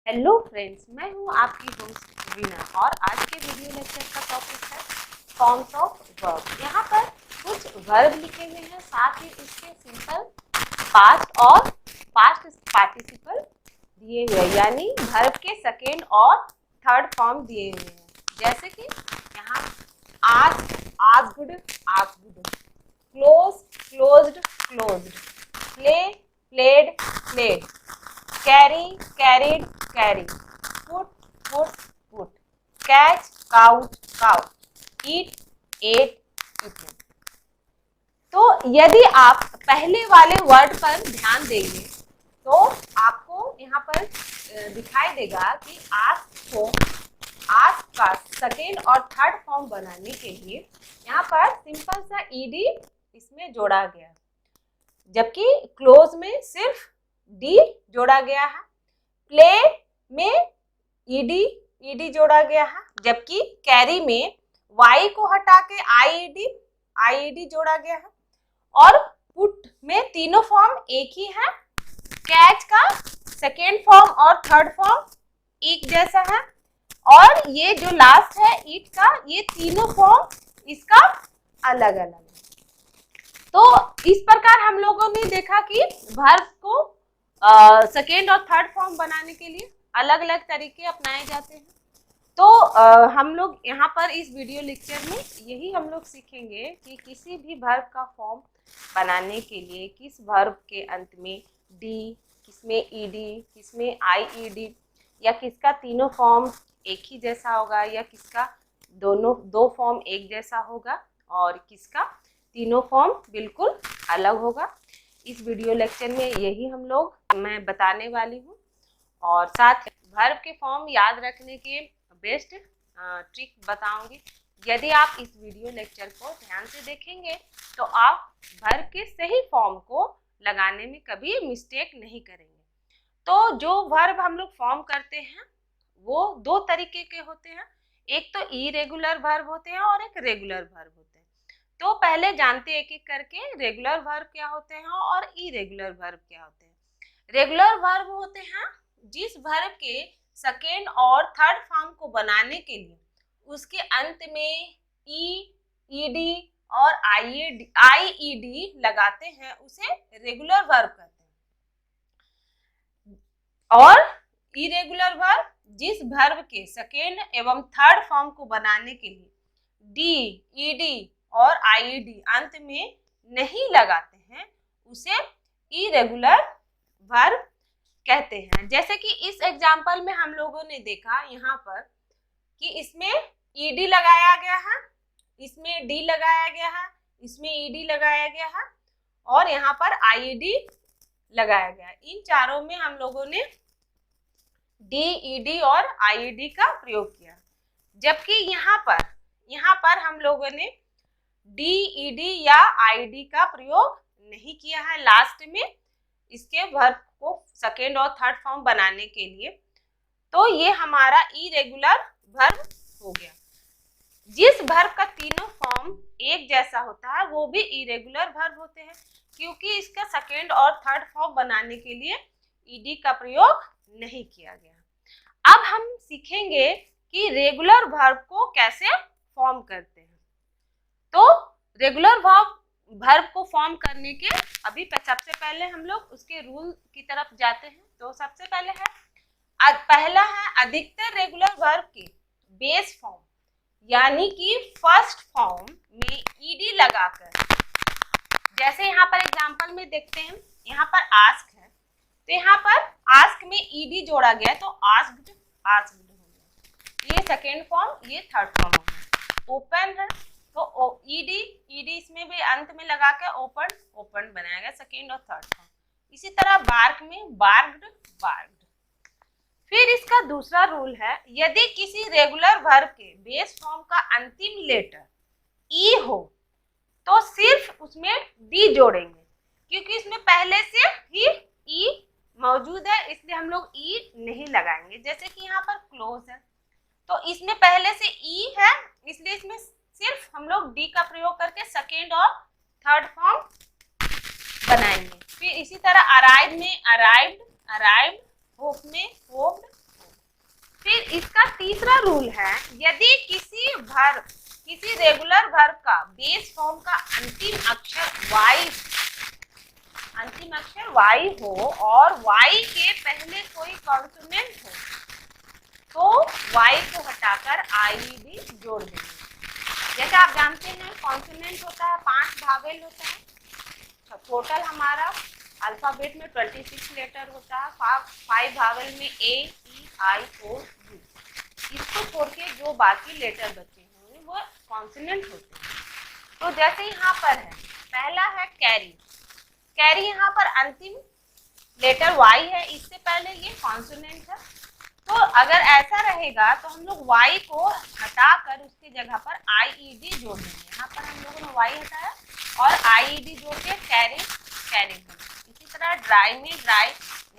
Hello friends, मैं हूं आपकी होस्ट वीना और आज के वीडियो लेक्चर का टॉपिक है फॉर्म्स ऑफ वर्ब। यहाँ पर कुछ वर्ब लिखे हुए हैं, साथ ही उसके सिंपल पास्ट और पास्ट पार्टिसिपल दिए हुए हैं, यानी वर्ब के सेकेंड और थर्ड फॉर्म दिए हुए हैं। जैसे कि यहाँ ask, asked, asked, close, closed, closed, play, played, played, carry, carried, carry, put, put, put, catch, caught, caught, eat, ate, eaten. तो यदि आप पहले वाले वर्ड पर ध्यान देंगे तो आपको यहाँ पर दिखाई देगा कि आस्क को आस्क का सेकेंड और थर्ड फॉर्म बनाने के लिए यहाँ पर सिंपल सा ईडी इसमें जोड़ा गया, जबकि क्लोज में सिर्फ डी जोड़ा गया है। प्ले में ईडी जोड़ा गया है, जबकि कैरी में वाई को हटा के आईईडी जोड़ा गया है। और पुट में तीनों फॉर्म एक ही है। कैच का सेकेंड फॉर्म और थर्ड फॉर्म एक जैसा है, और ये जो लास्ट है ईट का, ये तीनों फॉर्म इसका अलग अलग है। तो इस प्रकार हम लोगों ने देखा कि वर्ब को सेकेंड और थर्ड फॉर्म बनाने के लिए अलग अलग तरीके अपनाए जाते हैं। तो हम लोग यहाँ पर इस वीडियो लेक्चर में यही हम लोग सीखेंगे कि किसी भी वर्ब का फॉर्म बनाने के लिए किस वर्ब के अंत में डी, किसमें ईडी, किसमें आईईडी, या किसका तीनों फॉर्म एक ही जैसा होगा, या किसका दो फॉर्म एक जैसा होगा, और किसका तीनों फॉर्म बिल्कुल अलग होगा। इस वीडियो लेक्चर में यही मैं बताने वाली हूँ, और साथ वर्ब के फॉर्म याद रखने के बेस्ट ट्रिक बताऊंगी। यदि आप इस वीडियो लेक्चर को ध्यान से देखेंगे तो आप वर्ब के सही फॉर्म को लगाने में कभी मिस्टेक नहीं करेंगे। तो जो वर्ब हम लोग फॉर्म करते हैं वो दो तरीके के होते हैं, एक तो इरेगुलर वर्ब होते हैं और एक रेगुलर वर्ब होते हैं। तो पहले जानते हैं एक एक करके रेगुलर वर्ब क्या होते हैं और इरेगुलर वर्ब क्या होते हैं। रेगुलर वर्ब होते हैं जिस वर्ब के सेकेंड और थर्ड फॉर्म को बनाने के लिए उसके अंत में ईडी और आईईडी लगाते हैं, उसे रेगुलर वर्ब कहते हैं। और इरेगुलर वर्ब जिस वर्ब के सेकेंड एवं थर्ड फॉर्म को बनाने के लिए डी, ईडी और आईईडी अंत में नहीं लगाते हैं, उसे इरेगुलर वर्ब कहते हैं। जैसे कि इस एग्जाम्पल में हम लोगों ने देखा यहाँ पर कि इसमें ईडी लगाया गया है, इसमें डी लगाया गया है, इसमें ईडी लगाया गया है, और यहाँ पर आईईडी लगाया गया। इन चारों में हम लोगों ने डी, ईडी और आईईडी का प्रयोग किया, जबकि यहाँ पर हम लोगों ने डी, ईडी या आईडी का प्रयोग नहीं किया है लास्ट में इसके वर्ब को सेकेंड और थर्ड फॉर्म बनाने के लिए। तो ये हमारा इरेगुलर वर्ब हो गया। जिस वर्ब का तीनों फॉर्म एक जैसा होता है वो भी इरेगुलर वर्ब होते हैं, क्योंकि इसका सेकेंड और थर्ड फॉर्म बनाने के लिए ईडी का प्रयोग नहीं किया गया। अब हम सीखेंगे कि रेगुलर वर्ब को कैसे फॉर्म करते हैं। तो रेगुलर वर्ब को फॉर्म करने के अभी सबसे पहले हम लोग उसके रूल की तरफ जाते हैं। तो सबसे पहले पहला है अधिकतर रेगुलर वर्ब के बेस फॉर्म, यानी कि फर्स्ट फॉर्म में ईडी लगाकर, जैसे यहाँ पर एग्जांपल में देखते हैं, यहाँ पर आस्क है तो यहाँ पर आस्क में ईडी जोड़ा गया तो आस्क्ड, आस्क्ड हो गया, ये सेकेंड फॉर्म, ये थर्ड फॉर्म हो गया। ओपन है तो ईडी इसमें भी अंत में लगा के ओपन बनाया गया, सेकेंड और थर्ड फॉर्म। इसी तरह बार्क में बार्क्ड, बार्क्ड। फिर इसका दूसरा रूल है, यदि किसी रेगुलर वर्ब के बेस फॉर्म का अंतिम लेटर ई हो तो सिर्फ उसमें डी जोड़ेंगे, क्योंकि इसमें पहले से ही ई मौजूद है, इसलिए हम लोग ई नहीं लगाएंगे। जैसे कि यहाँ पर क्लोज है तो इसमें पहले से ई है, इसलिए इसमें सिर्फ हम लोग डी का प्रयोग करके सेकेंड और थर्ड फॉर्म बनाएंगे। फिर इसी तरह अराइव में अराइव्ड, अराइव्ड, होप में होप्ड, फिर इसका तीसरा रूल है, यदि किसी रेगुलर वर्ब का बेस फॉर्म का अंतिम अक्षर y हो और y के पहले कोई कॉन्सोनेंट हो तो y को हटाकर आईईडी जोड़ देंगे। जैसे आप जानते हैं कॉन्सोनेंट होता है 5 भावेल होता है, टोटल हमारा अल्फाबेट में 26 लेटर होता है, 5 भावेल में A, E, I, O, U। इसको छोड़ के जो बाकी लेटर बचे होंगे वो कॉन्सोनेंट होते हैं। तो जैसे यहाँ पर है, पहला है कैरी, कैरी यहाँ पर अंतिम लेटर Y है, इससे पहले ये कॉन्सोनेंट है। तो अगर ऐसा रहेगा तो हम लोग Y को हटाकर उसकी जगह पर IED जोड़ देंगे। यहाँ पर हम लोगों ने Y हटाया और IED जोड़ के कैरी बना। इसी तरह ड्राई में ड्राई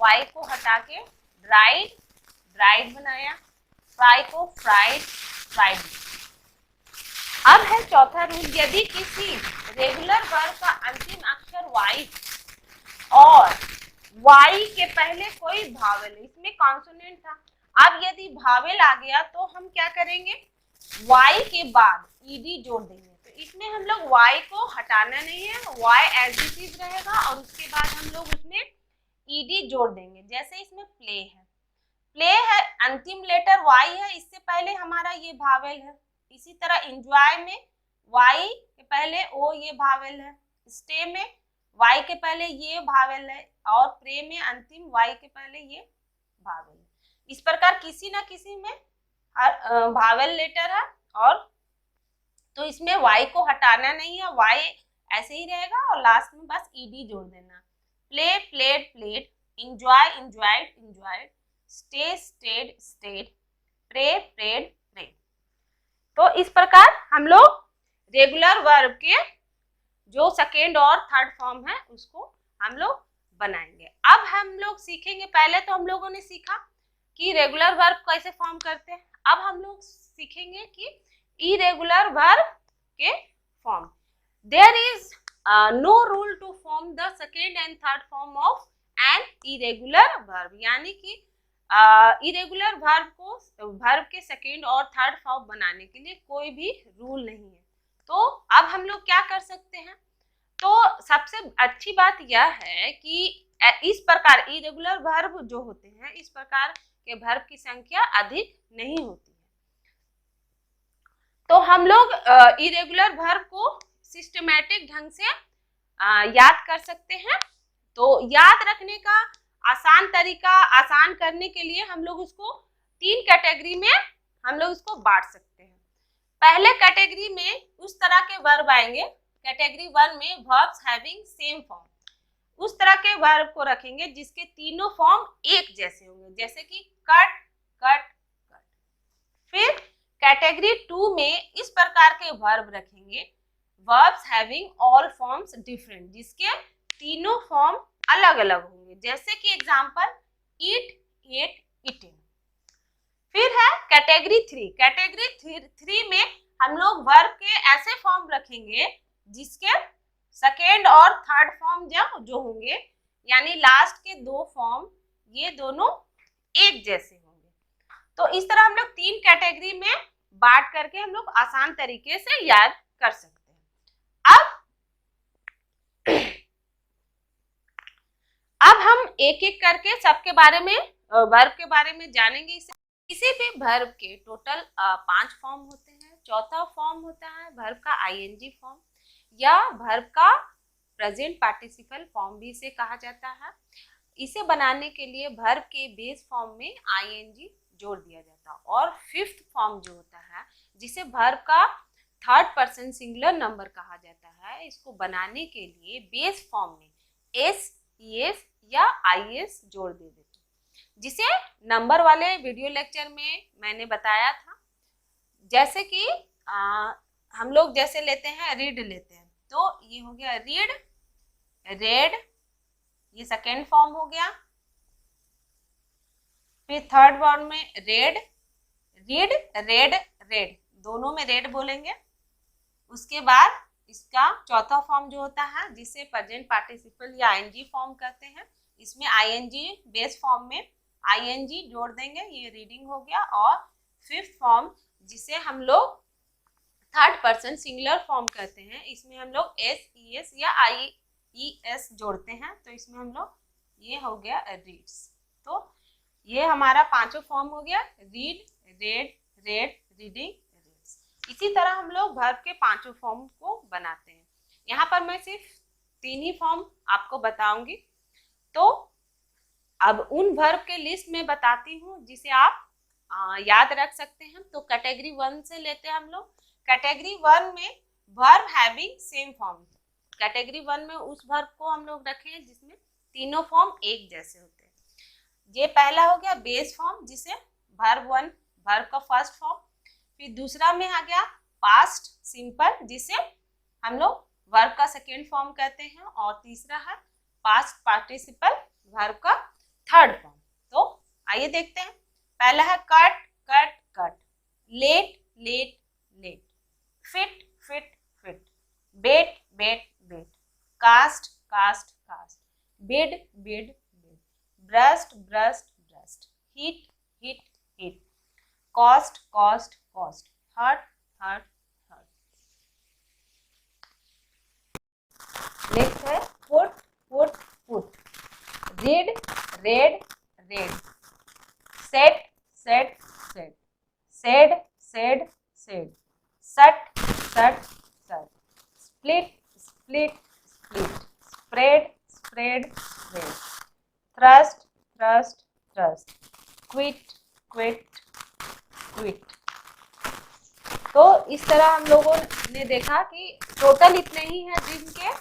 Y को हटा के ड्राइड बनाया, फ्राई को फ्राइड। अब है चौथा रूल, यदि किसी रेगुलर वर्ब का अंतिम अक्षर Y और Y के पहले कोई भावेल, इसमें कॉन्सोनेंट था, अब यदि भावेल आ गया तो हम क्या करेंगे, Y के बाद ED जोड़ देंगे। तो इसमें हम लोग Y को हटाना नहीं है, Y एज इट इज रहेगा और उसके बाद हम लोग उसमें ED जोड़ देंगे। जैसे इसमें प्ले है, अंतिम लेटर Y है, इससे पहले हमारा ये भावेल है। इसी तरह एंजॉय में Y के पहले O ये भावेल है, स्टे में Y के पहले ये भावेल है और प्रे में अंतिम Y के पहले ये भावेल है। इस प्रकार किसी ना किसी में भावेल लेटर है और तो इसमें Y को हटाना नहीं है, Y ऐसे ही रहेगा और लास्ट में बस ED जोड़ देना। Play played, enjoy enjoyed, stay stayed, pray prayed. तो इस प्रकार हम लोग रेगुलर वर्ब के जो सेकेंड और थर्ड फॉर्म है उसको हम लोग बनाएंगे। अब हम लोग सीखेंगे, पहले तो हम लोगों ने सीखा कि रेगुलर वर्ब कैसे फॉर्म करते हैं, अब हम लोग सीखेंगे कि इरेगुलर वर्ब के form. There is no rule to form the second and third form of an irregular verb, यानी कि इरेगुलर वर्ब के सेकेंड और थर्ड फॉर्म बनाने के लिए कोई भी रूल नहीं है। तो अब हम लोग क्या कर सकते हैं, तो सबसे अच्छी बात यह है कि इस प्रकार इरेगुलर वर्ब जो होते हैं, इस प्रकार के वर्ब की संख्या अधिक नहीं होती है। तो हम लोग इरेगुलर वर्ब को सिस्टमैटिक ढंग से याद कर सकते हैं। तो याद रखने का आसान तरीका, आसान करने के लिए हम लोग उसको 3 कैटेगरी में हम लोग इसको बांट सकते हैं। पहले कैटेगरी में उस तरह के वर्ब आएंगे, कैटेगरी 1 में वर्ब्स हैविंग सेम फॉर्म, उस तरह के वर्ब को रखेंगे जिसके तीनों फॉर्म एक जैसे होंगे, जैसे कि कट कट कट। फिर कैटेगरी 2 में इस प्रकार के वर्ब रखेंगे, verbs having all forms different, जिसके तीनों फॉर्म अलग अलग होंगे, जैसे कि एग्जांपल ईट एट ईटेन। फिर है कैटेगरी 3, कैटेगरी 3 में हम लोग वर्ब के ऐसे फॉर्म रखेंगे जिसके सेकेंड और थर्ड फॉर्म जो होंगे, यानी लास्ट के 2 फॉर्म ये दोनों एक जैसे होंगे। तो इस तरह हम लोग 3 कैटेगरी में बांट करके हम लोग आसान तरीके से याद कर सकते हैं। अब हम एक एक करके सबके बारे में वर्ब के बारे में जानेंगे। किसी भी वर्ब के टोटल 5 फॉर्म होते हैं। चौथा फॉर्म होता है वर्ब का आईएनजी फॉर्म या वर्ब का प्रेजेंट पार्टिसिपल फॉर्म भी इसे कहा जाता है। इसे बनाने के लिए वर्ब के बेस फॉर्म में आईएनजी जोड़ दिया जाता है। और फिफ्थ फॉर्म जो होता है जिसे वर्ब का थर्ड पर्सन सिंगुलर नंबर कहा जाता है, इसको बनाने के लिए बेस फॉर्म में एस, ईएस या आईएस जोड़ दे देते हैं, जिसे नंबर वाले वीडियो लेक्चर में मैंने बताया था। जैसे कि हम लोग जैसे लेते हैं रीड लेते हैं, तो ये हो गया रीड, रेड, ये सेकेंड फॉर्म हो गया। फिर थर्ड फॉर्म में रेड, रीड, रेड, रेड, दोनों में रेड बोलेंगे। उसके बाद इसका चौथा फॉर्म जो होता है जिसे प्रेजेंट पार्टिसिपल या आईएनजी फॉर्म कहते हैं, इसमें आईएनजी बेस फॉर्म में ING जोड़ देंगे, ये रीडिंग हो गया। और फिफ्थ फॉर्म जिसे हम लोग थर्ड पर्सन सिंगुलर फॉर्म कहते हैं, इसमें हम लोग SES या IES जोड़ते हैं, तो इसमें हम लोग ये हो गया रीड्स। तो ये हमारा पांचों फॉर्म हो गया, read, read, red, reading, reads. इसी तरह हम लोग वर्ब के पांचों फॉर्म को बनाते हैं। यहाँ पर मैं सिर्फ 3 ही फॉर्म आपको बताऊंगी। तो अब उन वर्ब के लिस्ट में बताती हूँ जिसे आप याद रख सकते हैं। तो कैटेगरी 1 से लेते हैं हम लोग। कैटेगरी 1 में verb having same form. Category 1 में उस वर्ब को हम लोग रखे हैं जिसमें तीनों फॉर्म एक जैसे होते हैं। ये पहला हो गया बेस फॉर्म, जिसे वर्ब 1 वर्ब का फर्स्ट फॉर्म। फिर दूसरा में आ गया पास्ट सिंपल, जिसे हम लोग वर्ब का सेकेंड फॉर्म कहते हैं। और तीसरा है पास्ट पार्टिसिपल वर्ब का थर्ड फॉर्म। तो आइए देखते हैं। पहला है cut, cut, cut, let, let, let, fit, fit, fit, bet, bet, bet, cast, cast, cast, bid, bid, bid, burst, burst, burst, hit, hit, hit, cost, cost, cost, hurt, hurt, hurt. Next है put, put, put, read, read, read, set, set, set, shed, shed, shed, shut, shut, shut, split, split, split, spread, spread, spread, thrust, thrust, thrust, quit, quit, quit. तो इस तरह हम लोगों ने देखा कि total इतने ही हैं जिनके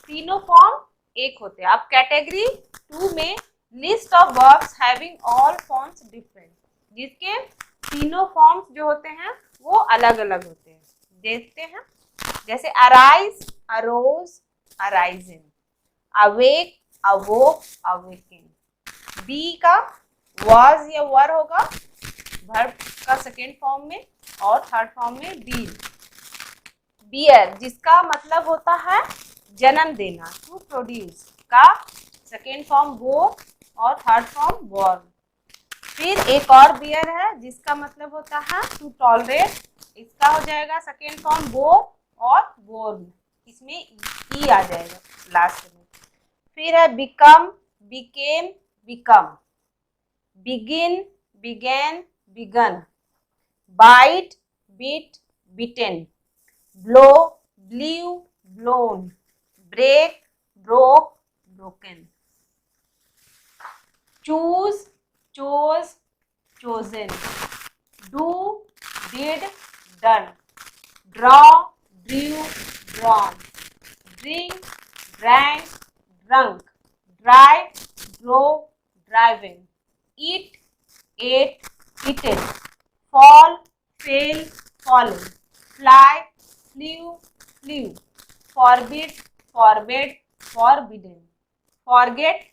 तीनों फॉर्म एक होते हैं। अब कैटेगरी 2 में list of verbs having all forms different, जिसके तीनों फॉर्म्स जो होते हैं वो अलग अलग होते हैं। देखते हैं, जैसे arise, arose, arising, awake, awoke, awaking. Be का वाज या वर होगा वर्ब का सेकेंड फॉर्म में, और थर्ड फॉर्म में बी। बियर जिसका मतलब होता है जन्म देना, टू प्रोड्यूस, का सेकेंड फॉर्म बोर और थर्ड फॉर्म बॉर्न। फिर एक और बियर है जिसका मतलब होता है टू टॉलरेट, इसका हो जाएगा सेकेंड फॉर्म बोर और बोर्न, इसमें ई आ जाएगा लास्ट में। फिर है become, became, become, begin, began, begun, bite, bit, bitten, blow, blew, blown, break, broke, broken, choose, chose, chosen, do, did, done, draw, drew, drawn, drink, drank, drunk, drive, drove, driving, eat, ate, eaten, fall, fail, fallen, fly, flew, flew, forbid, forbade, forbidden, forget,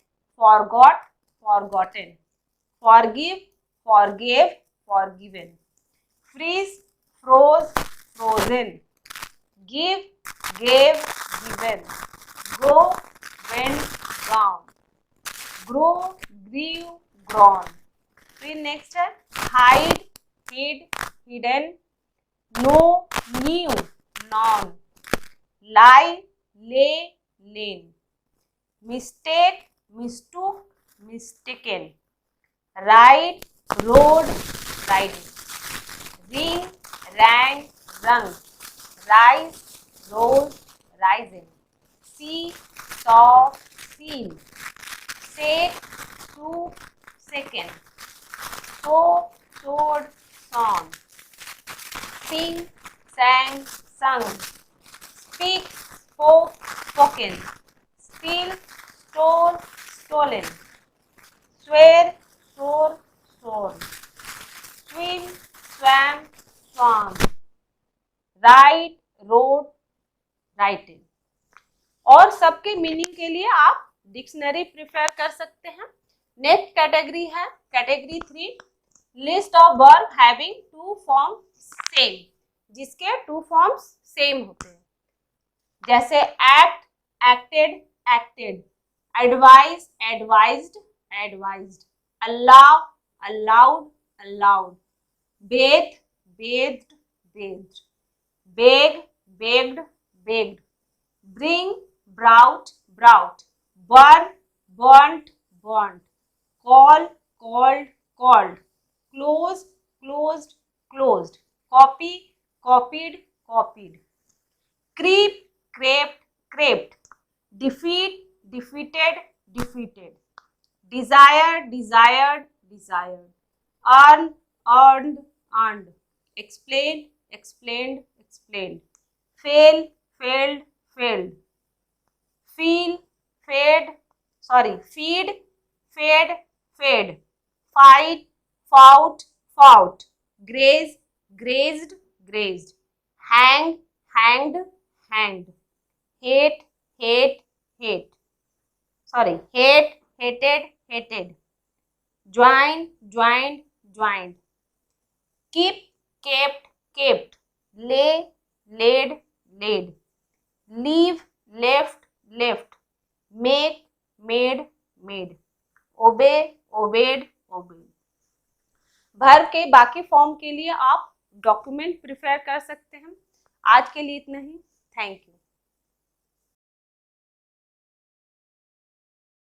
forgot, forgotten, forgive, forgave, forgiven, freeze, froze, frozen, give, gave, given, go, went, gone, grow, grew, grown. फिर next है hide, hid, hidden, know, knew, known, lie, lay, lain, mistake, mistook, mistaken, ride, rode, riding, ring, rang, rung, rise, rose, rising, see, saw, seen, sake, soup, second, sow, sowed, sown, sing, sang, sung, speak, spoke, spoken, steal, stole, stolen, swear, swore, sworn, swim, swam, swam, write, wrote, written। और सबके meaning के लिए आप dictionary prefer कर सकते हैं। Next category है category 3, list of verb having two form same, जिसके टू फॉर्म्स सेम होते हैं। जैसे act, acted, acted, advise, advised, advised, allow, allowed, allowed, bathe, bathed, bathed, beg, begged, begged, bring, brought, brought, burn, burnt, burnt, call, called, called, close, closed, closed, copy, copied, copied, creep, crept, crept, defeat, defeated, defeated, desire, desired, desired, earn, earned, earned, explain, explained, explained, fail, failed, failed, feel, fade, feed, fade, fade, fight, fought, fought, graze, grazed, grazed, hang, hanged, hanged, hate, hate, hate, hate, hated, hated, join, joined, joined, keep, kept, kept, lay, laid, laid, leave, left, left, make, made, made, obey, obeyed, obeyed। verb के बाकी form के लिए आप document prefer कर सकते हैं। आज के लिए इतना ही। Thank you.